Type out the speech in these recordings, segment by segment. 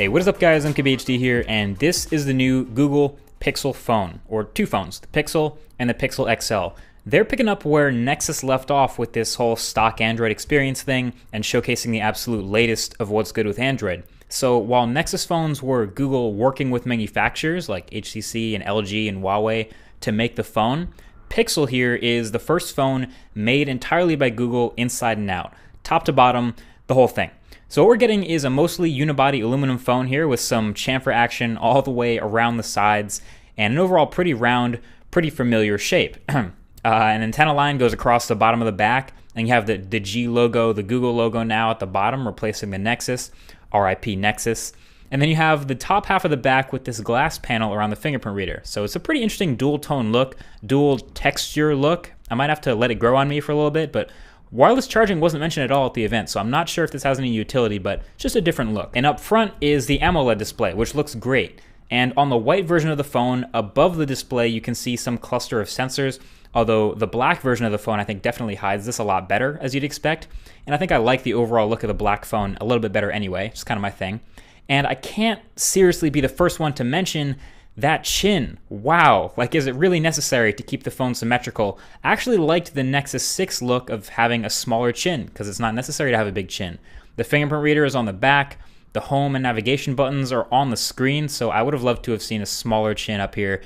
Hey, what is up guys, I'm KBHD here, and this is the new Google Pixel phone, or two phones, the Pixel and the Pixel XL. They're picking up where Nexus left off with this whole stock Android experience thing and showcasing the absolute latest of what's good with Android. So while Nexus phones were Google working with manufacturers like HTC and LG and Huawei to make the phone, Pixel here is the first phone made entirely by Google inside and out, top to bottom, the whole thing. So what we're getting is a mostly unibody aluminum phone here with some chamfer action all the way around the sides and an overall pretty round, pretty familiar shape. An antenna line goes across the bottom of the back, and you have the G logo, the Google logo now at the bottom, replacing the Nexus, RIP Nexus. And then you have the top half of the back with this glass panel around the fingerprint reader. So it's a pretty interesting dual tone look, dual texture look. I might have to let it grow on me for a little bit, but wireless charging wasn't mentioned at all at the event, so I'm not sure if this has any utility, but just a different look. And up front is the AMOLED display, which looks great. And on the white version of the phone, above the display, you can see some cluster of sensors, although the black version of the phone I think definitely hides this a lot better, as you'd expect. And I think I like the overall look of the black phone a little bit better anyway, it's kind of my thing. And I can't seriously be the first one to mention that chin. Wow, like is it really necessary to keep the phone symmetrical? I actually liked the Nexus 6 look of having a smaller chin because it's not necessary to have a big chin. The fingerprint reader is on the back, the home and navigation buttons are on the screen, so I would have loved to have seen a smaller chin up here,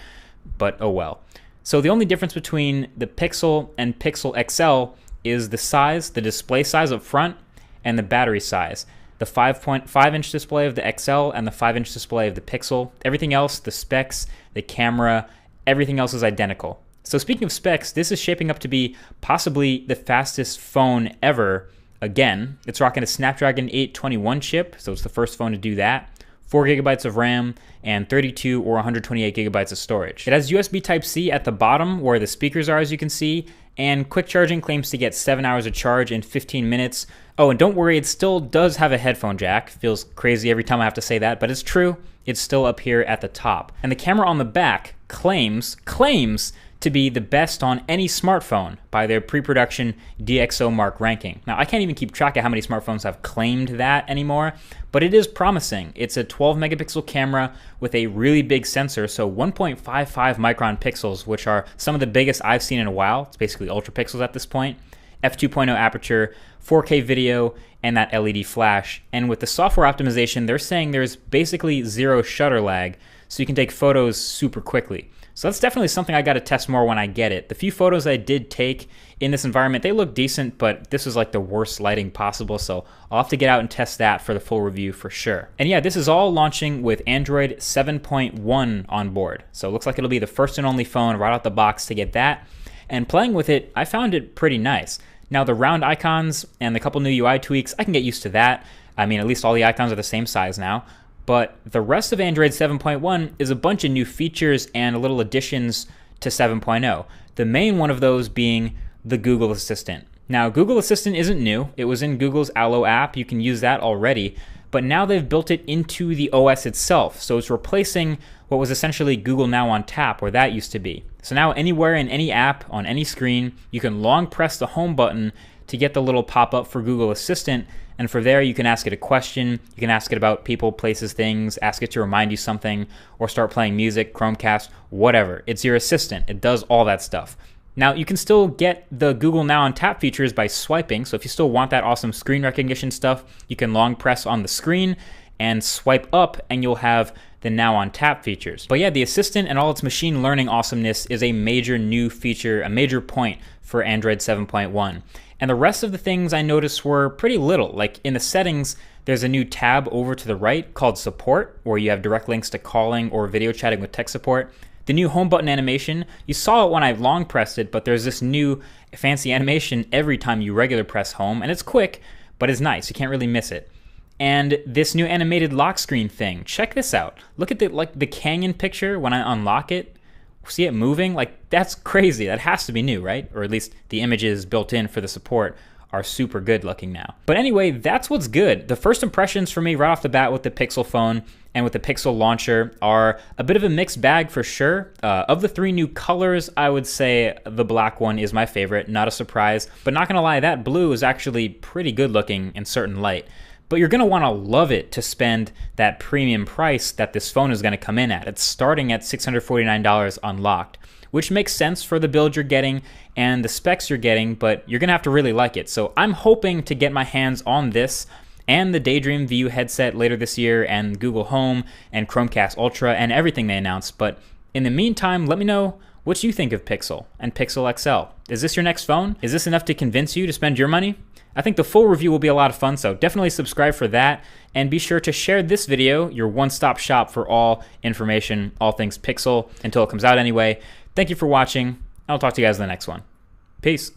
but oh well. So the only difference between the Pixel and Pixel XL is the size, the display size up front, and the battery size. The 5.5-inch display of the XL and the 5-inch display of the Pixel. Everything else, the specs, the camera, everything else is identical. So speaking of specs, this is shaping up to be possibly the fastest phone ever. Again, it's rocking a Snapdragon 821 chip, so it's the first phone to do that. 4 gigabytes of RAM, and 32 or 128 gigabytes of storage. It has USB Type-C at the bottom where the speakers are, as you can see, and quick charging claims to get 7 hours of charge in 15 minutes. Oh, and don't worry, it still does have a headphone jack. Feels crazy every time I have to say that, but it's true. It's still up here at the top. And the camera on the back claims to be the best on any smartphone by their pre-production DxOMark ranking. Now, I can't even keep track of how many smartphones have claimed that anymore, but it is promising. It's a 12 megapixel camera with a really big sensor, so 1.55 micron pixels, which are some of the biggest I've seen in a while. It's basically ultra pixels at this point. f2.0 aperture, 4K video, and that LED flash. And with the software optimization, they're saying there's basically zero shutter lag, so you can take photos super quickly. So that's definitely something I got to test more when I get it. The few photos I did take in this environment, they look decent, but this is like the worst lighting possible, so I'll have to get out and test that for the full review for sure. And yeah, this is all launching with Android 7.1 on board. So it looks like it'll be the first and only phone right out the box to get that. And playing with it, I found it pretty nice. Now the round icons and the couple new UI tweaks, I can get used to that. I mean, at least all the icons are the same size now. But the rest of Android 7.1 is a bunch of new features and little additions to 7.0. The main one of those being the Google Assistant. Now, Google Assistant isn't new. It was in Google's Allo app. You can use that already. But now they've built it into the OS itself. So it's replacing what was essentially Google Now on tap, where that used to be. So now anywhere in any app, on any screen, you can long press the home button to get the little pop-up for Google Assistant. And from there, you can ask it a question, you can ask it about people, places, things, ask it to remind you something, or start playing music, Chromecast, whatever. It's your assistant. It does all that stuff. Now, you can still get the Google Now on Tap features by swiping, so if you still want that awesome screen recognition stuff, you can long press on the screen and swipe up, and you'll have the Now on Tap features. But yeah, the Assistant and all its machine learning awesomeness is a major new feature, a major point for Android 7.1. And the rest of the things I noticed were pretty little. Like in the settings, there's a new tab over to the right called Support, where you have direct links to calling or video chatting with tech support. The new home button animation, you saw it when I long pressed it, but there's this new fancy animation every time you regular press home, and it's quick, but it's nice. You can't really miss it. And this new animated lock screen thing, check this out. Look at the canyon picture when I unlock it. See it moving? Like, that's crazy. That has to be new, right? Or at least the images built in for the support are super good looking now. But anyway, that's what's good. The first impressions for me right off the bat with the Pixel phone and with the Pixel launcher are a bit of a mixed bag for sure. Of the three new colors, I would say the black one is my favorite, not a surprise. But not gonna lie, that blue is actually pretty good looking in certain light. but you're going to want to love it to spend that premium price that this phone is going to come in at. It's starting at $649 unlocked, which makes sense for the build you're getting and the specs you're getting, but you're going to have to really like it. So I'm hoping to get my hands on this and the Daydream View headset later this year, and Google Home and Chromecast Ultra and everything they announced. But in the meantime, let me know what you think of Pixel and Pixel XL. Is this your next phone? Is this enough to convince you to spend your money? I think the full review will be a lot of fun, so definitely subscribe for that, and be sure to share this video, your one-stop shop for all information, all things Pixel, until it comes out anyway. Thank you for watching. I'll talk to you guys in the next one. Peace.